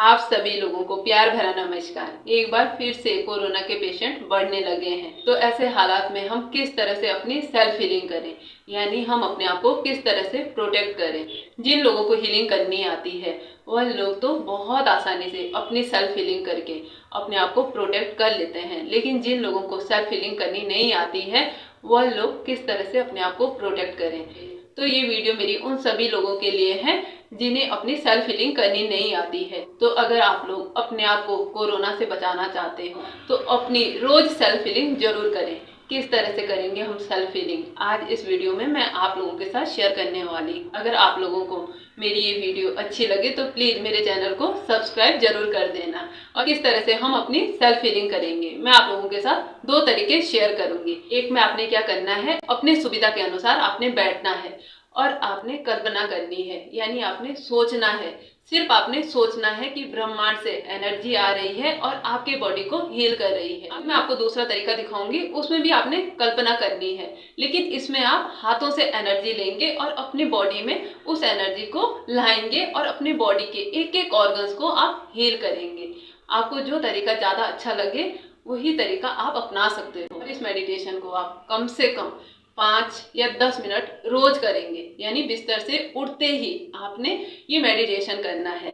आप सभी लोगों को प्यार भरा नमस्कार। एक बार फिर से कोरोना के पेशेंट बढ़ने लगे हैं, तो ऐसे हालात में हम किस तरह से अपनी सेल्फ हीलिंग करें, यानी हम अपने आप को किस तरह से प्रोटेक्ट करें। जिन लोगों को हीलिंग करनी आती है वह लोग तो बहुत आसानी से अपनी सेल्फ हीलिंग करके अपने आप को प्रोटेक्ट कर लेते हैं, लेकिन जिन लोगों को सेल्फ हीलिंग करनी नहीं आती है वह लोग किस तरह से अपने आप को प्रोटेक्ट करें। तो ये वीडियो मेरी उन सभी लोगों के लिए है जिन्हें अपनी सेल्फ हीलिंग करनी नहीं आती है। तो अगर आप लोग अपने आप को कोरोना से बचाना चाहते हो तो अपनी रोज सेल्फ हीलिंग जरूर करें। किस तरह से करेंगे हम सेल्फ हीलिंग, आज इस वीडियो में मैं आप लोगों के साथ शेयर करने वाली। अगर आप लोगों को मेरी ये वीडियो अच्छी लगे तो प्लीज मेरे चैनल को सब्सक्राइब जरूर कर देना। और किस तरह से हम अपनी सेल्फ हीलिंग करेंगे मैं आप लोगों के साथ दो तरीके शेयर करूंगी। एक में आपने क्या करना है, अपनी सुविधा के अनुसार आपने बैठना है और आपने कल्पना करनी है, यानी आपने सोचना है, सिर्फ आपने सोचना है कि ब्रह्मांड से एनर्जी आ रही है और आपके बॉडी को हील कर रही है। अब मैं आपको दूसरा तरीका दिखाऊंगी, उसमें भी आपने कल्पना करनी है, लेकिन इसमें आप हाथों से एनर्जी लेंगे और अपनी बॉडी में उस एनर्जी को लाएंगे और अपनी बॉडी के एक एक ऑर्गन्स को आप हील करेंगे। आपको जो तरीका ज्यादा अच्छा लगे वही तरीका आप अपना सकते हो। और इस मेडिटेशन को आप कम से कम 5 या 10 मिनट रोज करेंगे, यानी बिस्तर से उठते ही आपने ये मेडिटेशन करना है।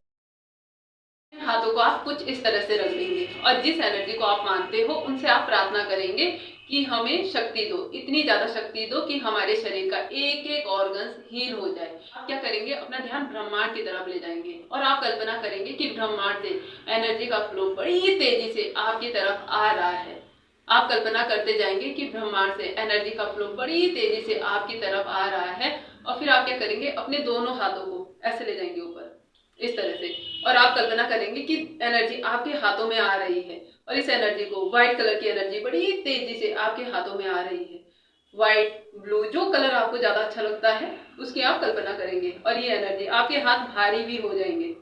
हाथों को आप कुछ इस तरह से रख देंगे और जिस एनर्जी को आप मानते हो उनसे आप प्रार्थना करेंगे कि हमें शक्ति दो, इतनी ज्यादा शक्ति दो कि हमारे शरीर का एक एक ऑर्गन हील हो जाए। आप क्या करेंगे, अपना ध्यान ब्रह्मांड की तरफ ले जाएंगे और आप कल्पना करेंगे कि ब्रह्मांड से एनर्जी का फ्लो बड़ी तेजी से आपकी तरफ आ रहा है। आप कल्पना करते जाएंगे कि ब्रह्मांड से एनर्जी का फ्लो बड़ी तेजी से आपकी तरफ आ रहा है और फिर आप क्या करेंगे, अपने दोनों हाथों को ऐसे ले जाएंगे ऊपर इस तरह से और आप कल्पना करेंगे कि एनर्जी आपके हाथों में आ रही है और इस एनर्जी को, व्हाइट कलर की एनर्जी बड़ी तेजी से आपके हाथों में आ रही है। व्हाइट, ब्लू, जो कलर आपको ज्यादा अच्छा लगता है उसकी आप कल्पना करेंगे और ये एनर्जी आपके हाथ भारी भी हो जाएंगे।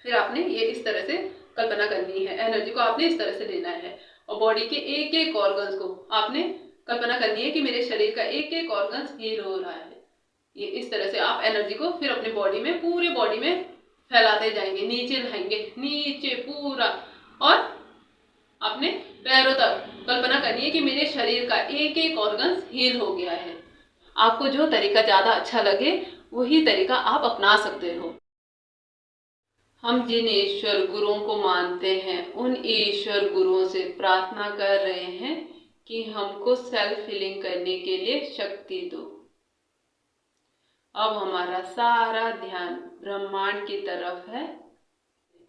फिर आपने ये इस तरह से कल्पना करनी है, एनर्जी को आपने इस तरह से लेना है और बॉडी के एक एक ऑर्गन्स को आपने कल्पना करनी है कि मेरे शरीर का एक एक ऑर्गन्स हील हो रहा है। ये इस तरह से आप एनर्जी को फिर अपने बॉडी में, पूरे बॉडी में फैलाते जाएंगे, नीचे लाएंगे, नीचे पूरा, और अपने पैरों तक कल्पना करनी है कि मेरे शरीर का एक एक ऑर्गन्स हील हो गया है। आपको जो तरीका ज्यादा अच्छा लगे वही तरीका आप अपना सकते हो। हम जिन ईश्वर गुरुओं को मानते हैं उन ईश्वर गुरुओं से प्रार्थना कर रहे हैं कि हमको सेल्फ हीलिंग करने के लिए शक्ति दो। अब हमारा सारा ध्यान ब्रह्मांड की तरफ है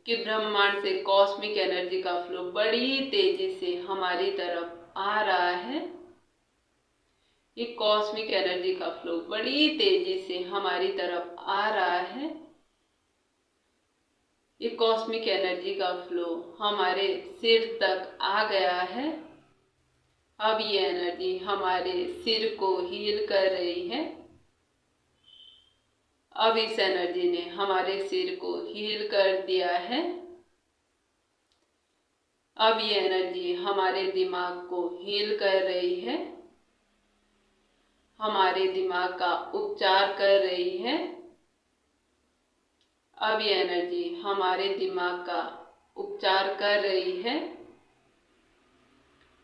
कि ब्रह्मांड से कॉस्मिक एनर्जी का फ्लो बड़ी तेजी से हमारी तरफ आ रहा है। ये कॉस्मिक एनर्जी का फ्लो बड़ी तेजी से हमारी तरफ आ रहा है। ये कॉस्मिक एनर्जी का फ्लो हमारे सिर तक आ गया है। अब ये एनर्जी हमारे सिर को हील कर रही है। अब इस एनर्जी ने हमारे सिर को हील कर दिया है। अब ये एनर्जी हमारे दिमाग को हील कर रही है, हमारे दिमाग का उपचार कर रही है। अब ये एनर्जी हमारे दिमाग का उपचार कर रही है।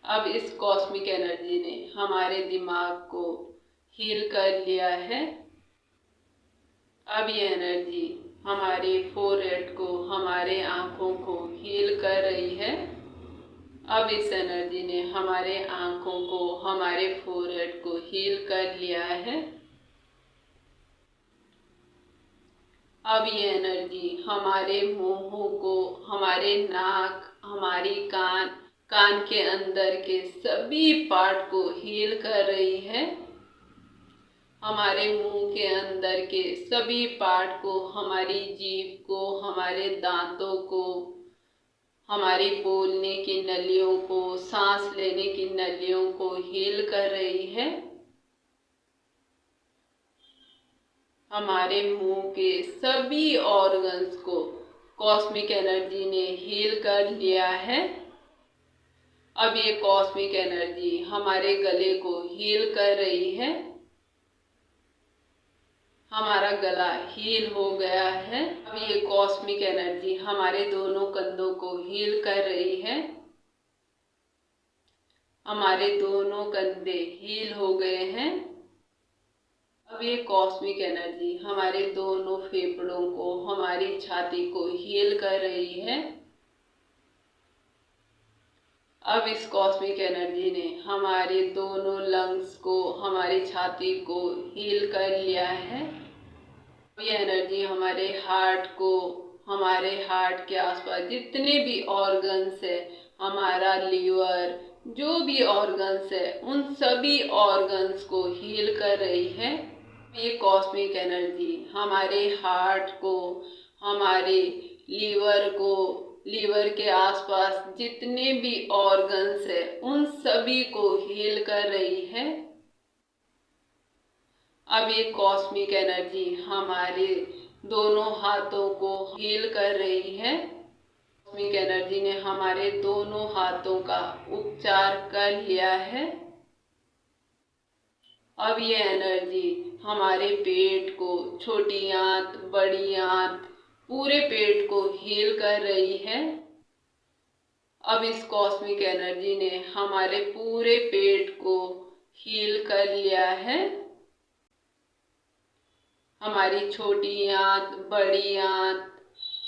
अब इस कॉस्मिक एनर्जी ने हमारे दिमाग को हील कर लिया है। अब ये एनर्जी हमारे फोरहेड को, हमारे आंखों को हील कर रही है। अब इस एनर्जी ने हमारे आंखों को, हमारे फोरहेड को हील कर लिया है। अब ये एनर्जी हमारे मुंहों को, हमारे नाक, हमारी कान के अंदर के सभी पार्ट को हील कर रही है। हमारे मुंह के अंदर के सभी पार्ट को, हमारी जीभ को, हमारे दांतों को, हमारी बोलने की नलियों को, सांस लेने की नलियों को हील कर रही है। हमारे मुंह के सभी ऑर्गन्स को कॉस्मिक एनर्जी ने हील कर लिया है। अब ये कॉस्मिक एनर्जी हमारे गले को हील कर रही है। हमारा गला हील हो गया है। अब ये कॉस्मिक एनर्जी हमारे दोनों कंधों को हील कर रही है। हमारे दोनों कंधे हील हो गए हैं। अब ये कॉस्मिक एनर्जी हमारे दोनों फेफड़ों को, हमारी छाती को हील कर रही है। अब इस कॉस्मिक एनर्जी ने हमारे दोनों लंग्स को, हमारी छाती को हील कर लिया है। ये एनर्जी हमारे हार्ट को, हमारे हार्ट के आसपास जितने भी ऑर्गन्स है, हमारा लीवर, जो भी ऑर्गन्स है, उन सभी ऑर्गन्स को हील कर रही है। ये कॉस्मिक एनर्जी हमारे हार्ट को, हमारे लीवर को, लीवर के आसपास जितने भी ऑर्गन्स है, उन सभी को हील कर रही है। अब ये कॉस्मिक एनर्जी हमारे दोनों हाथों को हील कर रही है। कॉस्मिक एनर्जी ने हमारे दोनों हाथों का उपचार कर लिया है। अब ये एनर्जी हमारे पेट को, छोटी आंत, बड़ी आंत, पूरे पेट को हील कर रही है। अब इस कॉस्मिक एनर्जी ने हमारे पूरे पेट को हील कर लिया है। हमारी छोटी आंत, बड़ी आंत,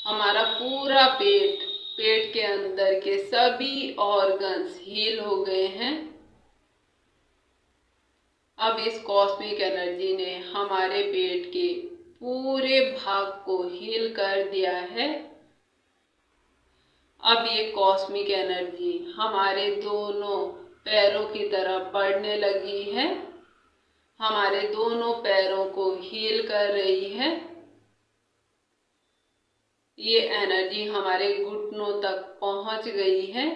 हमारा पूरा पेट, पेट के अंदर के सभी ऑर्गन्स हील हो गए हैं। अब इस कॉस्मिक एनर्जी ने हमारे पेट के पूरे भाग को हील कर दिया है। अब ये कॉस्मिक एनर्जी हमारे दोनों पैरों की तरफ बढ़ने लगी है। हमारे दोनों पैरों को हील कर रही है। ये एनर्जी हमारे घुटनों तक पहुंच गई है।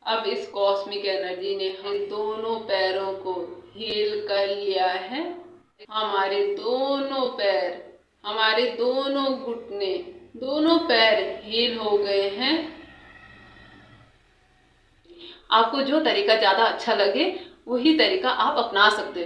अब इस कॉस्मिक एनर्जी ने हम दोनों पैरों को हील कर लिया है। हमारे दोनों पैर, हमारे दोनों घुटने, दोनों पैर हील हो गए हैं। आपको जो तरीका ज़्यादा अच्छा लगे वही तरीका आप अपना सकते हो।